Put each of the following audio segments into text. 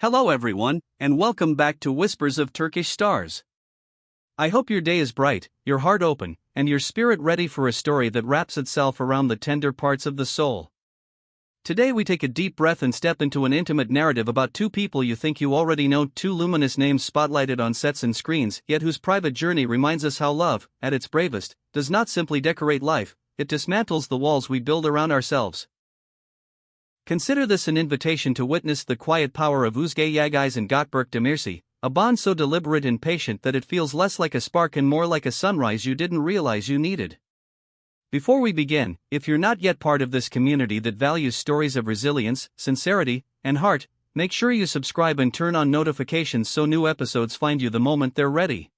Hello everyone, and welcome back to Whispers of Turkish Stars. I hope your day is bright, your heart open, and your spirit ready for a story that wraps itself around the tender parts of the soul. Today we take a deep breath and step into an intimate narrative about two people you think you already know, two luminous names spotlighted on sets and screens, yet whose private journey reminds us how love, at its bravest, does not simply decorate life, it dismantles the walls we build around ourselves. Consider this an invitation to witness the quiet power of Özge, Yağız and Gökberk Demirci, a bond so deliberate and patient that it feels less like a spark and more like a sunrise you didn't realize you needed. Before we begin, if you're not yet part of this community that values stories of resilience, sincerity, and heart, make sure you subscribe and turn on notifications so new episodes find you the moment they're ready.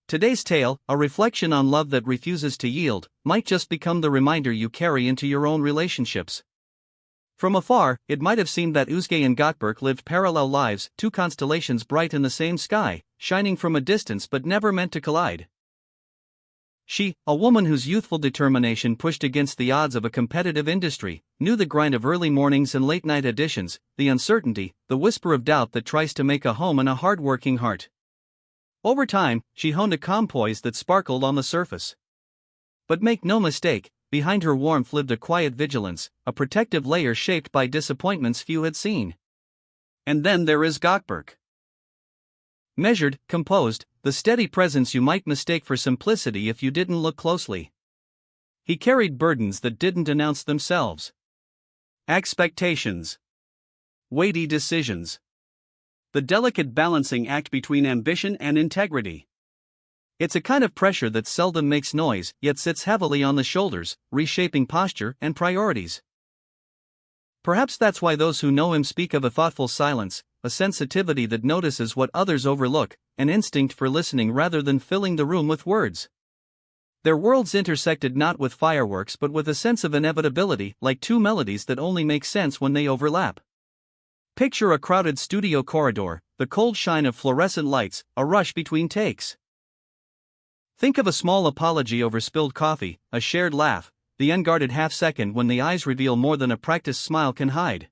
Today's tale, a reflection on love that refuses to yield, might just become the reminder you carry into your own relationships. From afar, it might have seemed that Özge and Gökberk lived parallel lives, two constellations bright in the same sky, shining from a distance but never meant to collide. She, a woman whose youthful determination pushed against the odds of a competitive industry, knew the grind of early mornings and late-night auditions, the uncertainty, the whisper of doubt that tries to make a home in a hard-working heart. Over time, she honed a calm poise that sparkled on the surface. But make no mistake, behind her warmth lived a quiet vigilance, a protective layer shaped by disappointments few had seen. And then there is Gökberk. Measured, composed, the steady presence you might mistake for simplicity if you didn't look closely. He carried burdens that didn't announce themselves. Expectations. Weighty decisions. The delicate balancing act between ambition and integrity. It's a kind of pressure that seldom makes noise, yet sits heavily on the shoulders, reshaping posture and priorities. Perhaps that's why those who know him speak of a thoughtful silence, a sensitivity that notices what others overlook, an instinct for listening rather than filling the room with words. Their worlds intersected not with fireworks but with a sense of inevitability, like two melodies that only make sense when they overlap. Picture a crowded studio corridor, the cold shine of fluorescent lights, a rush between takes. Think of a small apology over spilled coffee, a shared laugh, the unguarded half-second when the eyes reveal more than a practiced smile can hide.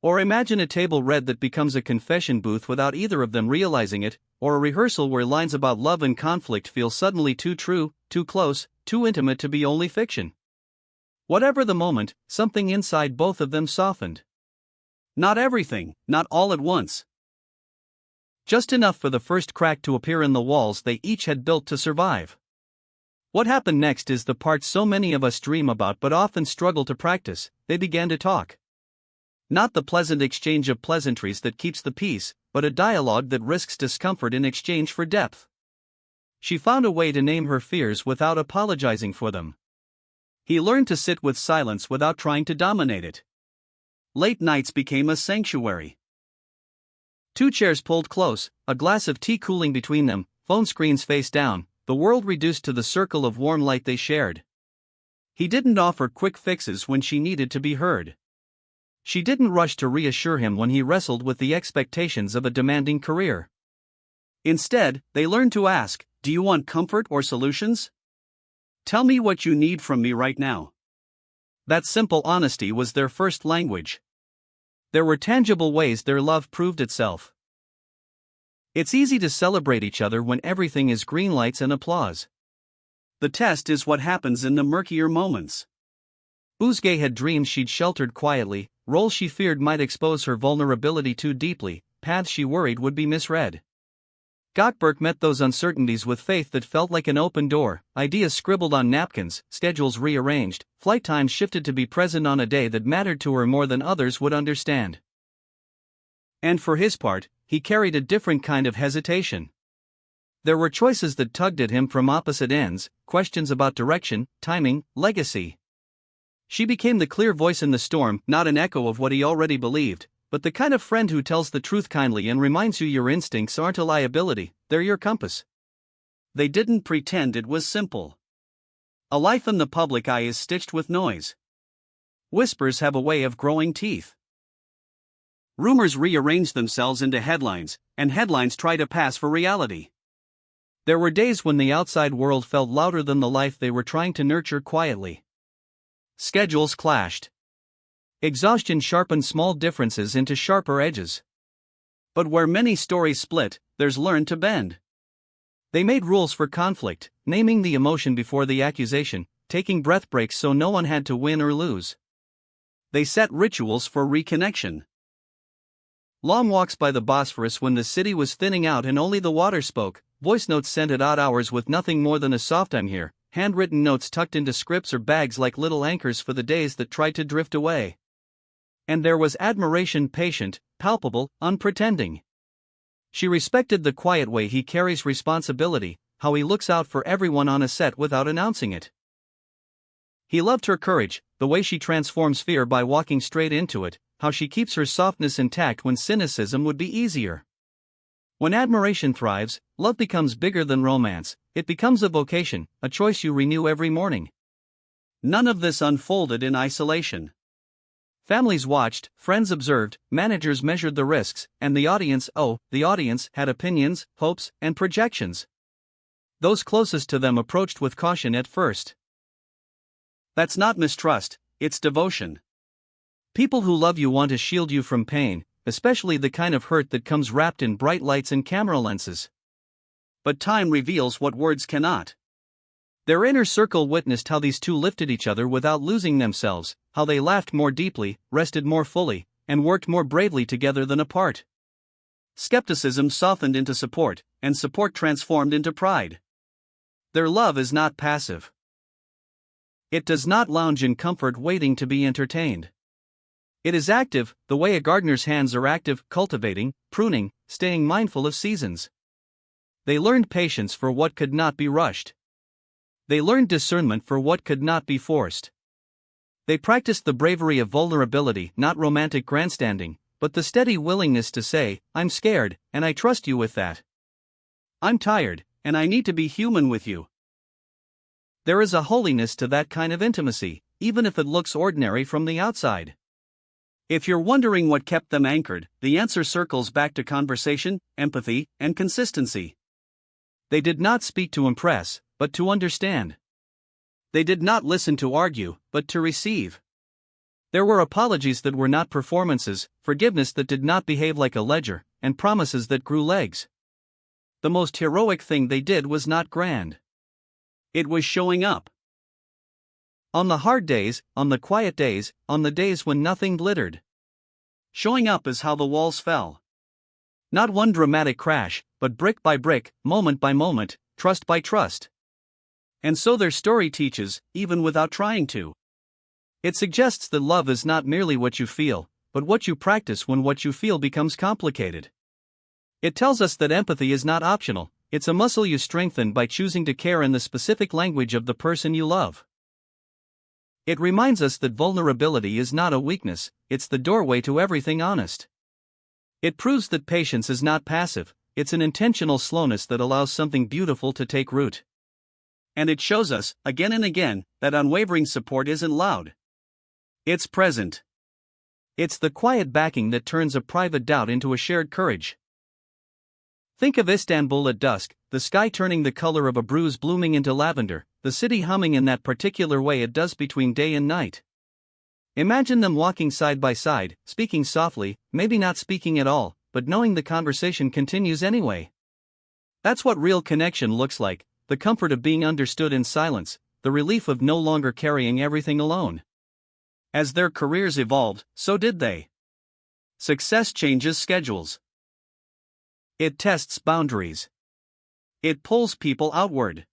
Or imagine a table read that becomes a confession booth without either of them realizing it, or a rehearsal where lines about love and conflict feel suddenly too true, too close, too intimate to be only fiction. Whatever the moment, something inside both of them softened. Not everything, not all at once. Just enough for the first crack to appear in the walls they each had built to survive. What happened next is the part so many of us dream about but often struggle to practice. They began to talk. Not the pleasant exchange of pleasantries that keeps the peace, but a dialogue that risks discomfort in exchange for depth. She found a way to name her fears without apologizing for them. He learned to sit with silence without trying to dominate it. Late nights became a sanctuary. Two chairs pulled close, a glass of tea cooling between them, phone screens face down, the world reduced to the circle of warm light they shared. He didn't offer quick fixes when she needed to be heard. She didn't rush to reassure him when he wrestled with the expectations of a demanding career. Instead, they learned to ask, "Do you want comfort or solutions? Tell me what you need from me right now." That simple honesty was their first language. There were tangible ways their love proved itself. It's easy to celebrate each other when everything is green lights and applause. The test is what happens in the murkier moments. Özge had dreams she'd sheltered quietly, roles she feared might expose her vulnerability too deeply, paths she worried would be misread. Gökberk met those uncertainties with faith that felt like an open door, ideas scribbled on napkins, schedules rearranged, flight times shifted to be present on a day that mattered to her more than others would understand. And for his part, he carried a different kind of hesitation. There were choices that tugged at him from opposite ends, questions about direction, timing, legacy. She became the clear voice in the storm, not an echo of what he already believed, but the kind of friend who tells the truth kindly and reminds you your instincts aren't a liability, they're your compass. They didn't pretend it was simple. A life in the public eye is stitched with noise. Whispers have a way of growing teeth. Rumors rearrange themselves into headlines, and headlines try to pass for reality. There were days when the outside world felt louder than the life they were trying to nurture quietly. Schedules clashed. Exhaustion sharpened small differences into sharper edges. But where many stories split, there's learned to bend. They made rules for conflict, naming the emotion before the accusation, taking breath breaks so no one had to win or lose. They set rituals for reconnection. Long walks by the Bosphorus when the city was thinning out and only the water spoke, voice notes sent at odd hours with nothing more than a soft "I'm here," handwritten notes tucked into scripts or bags like little anchors for the days that tried to drift away. And there was admiration, patient, palpable, unpretending. She respected the quiet way he carries responsibility, how he looks out for everyone on a set without announcing it. He loved her courage, the way she transforms fear by walking straight into it, how she keeps her softness intact when cynicism would be easier. When admiration thrives, love becomes bigger than romance, it becomes a vocation, a choice you renew every morning. None of this unfolded in isolation. Families watched, friends observed, managers measured the risks, and the audience had opinions, hopes, and projections. Those closest to them approached with caution at first. That's not mistrust, it's devotion. People who love you want to shield you from pain, especially the kind of hurt that comes wrapped in bright lights and camera lenses. But time reveals what words cannot. Their inner circle witnessed how these two lifted each other without losing themselves, how they laughed more deeply, rested more fully, and worked more bravely together than apart. Skepticism softened into support, and support transformed into pride. Their love is not passive. It does not lounge in comfort waiting to be entertained. It is active, the way a gardener's hands are active, cultivating, pruning, staying mindful of seasons. They learned patience for what could not be rushed. They learned discernment for what could not be forced. They practiced the bravery of vulnerability, not romantic grandstanding, but the steady willingness to say, "I'm scared, and I trust you with that. I'm tired, and I need to be human with you." There is a holiness to that kind of intimacy, even if it looks ordinary from the outside. If you're wondering what kept them anchored, the answer circles back to conversation, empathy, and consistency. They did not speak to impress, but to understand. They did not listen to argue, but to receive. There were apologies that were not performances, forgiveness that did not behave like a ledger, and promises that grew legs. The most heroic thing they did was not grand. It was showing up. On the hard days, on the quiet days, on the days when nothing glittered. Showing up is how the walls fell. Not one dramatic crash, but brick by brick, moment by moment, trust by trust. And so their story teaches, even without trying to. It suggests that love is not merely what you feel, but what you practice when what you feel becomes complicated. It tells us that empathy is not optional, it's a muscle you strengthen by choosing to care in the specific language of the person you love. It reminds us that vulnerability is not a weakness, it's the doorway to everything honest. It proves that patience is not passive, it's an intentional slowness that allows something beautiful to take root. And it shows us, again and again, that unwavering support isn't loud. It's present. It's the quiet backing that turns a private doubt into a shared courage. Think of Istanbul at dusk, the sky turning the color of a bruise blooming into lavender, the city humming in that particular way it does between day and night. Imagine them walking side by side, speaking softly, maybe not speaking at all, but knowing the conversation continues anyway. That's what real connection looks like, the comfort of being understood in silence, the relief of no longer carrying everything alone. As their careers evolved, so did they. Success changes schedules. It tests boundaries. It pulls people outward.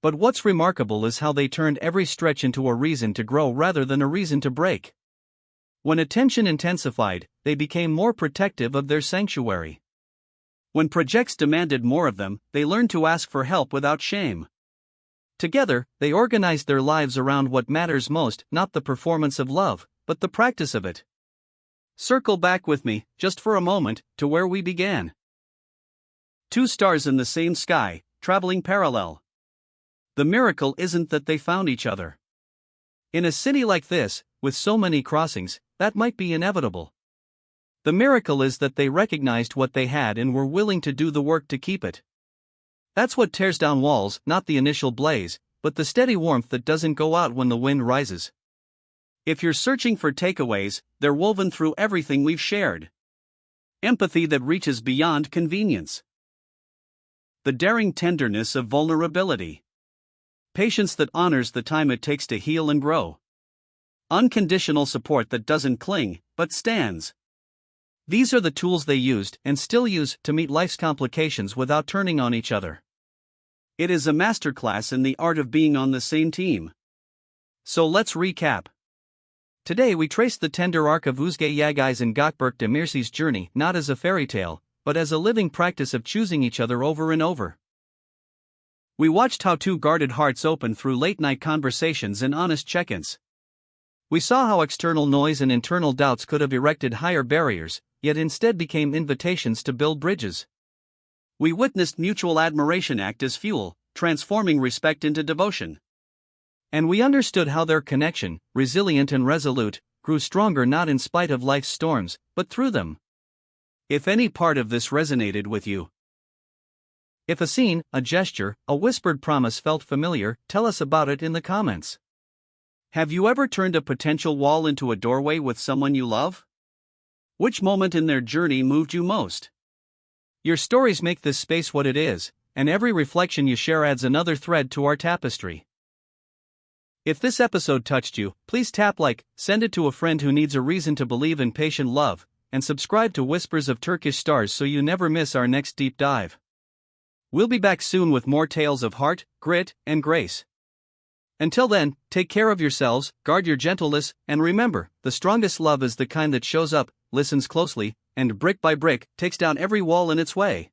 But what's remarkable is how they turned every stretch into a reason to grow rather than a reason to break. When attention intensified, they became more protective of their sanctuary. When projects demanded more of them, they learned to ask for help without shame. Together, they organized their lives around what matters most, not the performance of love, but the practice of it. Circle back with me, just for a moment, to where we began. Two stars in the same sky, traveling parallel. The miracle isn't that they found each other. In a city like this, with so many crossings, that might be inevitable. The miracle is that they recognized what they had and were willing to do the work to keep it. That's what tears down walls, not the initial blaze, but the steady warmth that doesn't go out when the wind rises. If you're searching for takeaways, they're woven through everything we've shared. Empathy that reaches beyond convenience. The daring tenderness of vulnerability. Patience that honors the time it takes to heal and grow. Unconditional support that doesn't cling, but stands. These are the tools they used and still use to meet life's complications without turning on each other. It is a masterclass in the art of being on the same team. So let's recap. Today we traced the tender arc of Özge, Yağız and Gökberk Demirci's journey not as a fairy tale, but as a living practice of choosing each other over and over. We watched how two guarded hearts opened through late-night conversations and honest check-ins. We saw how external noise and internal doubts could have erected higher barriers, yet instead became invitations to build bridges. We witnessed mutual admiration act as fuel, transforming respect into devotion. And we understood how their connection, resilient and resolute, grew stronger not in spite of life's storms, but through them. If any part of this resonated with you, if a scene, a gesture, a whispered promise felt familiar, tell us about it in the comments. Have you ever turned a potential wall into a doorway with someone you love? Which moment in their journey moved you most? Your stories make this space what it is, and every reflection you share adds another thread to our tapestry. If this episode touched you, please tap like, send it to a friend who needs a reason to believe in patient love, and subscribe to Whispers of Turkish Stars so you never miss our next deep dive. We'll be back soon with more tales of heart, grit, and grace. Until then, take care of yourselves, guard your gentleness, and remember, the strongest love is the kind that shows up, listens closely, and brick by brick, takes down every wall in its way.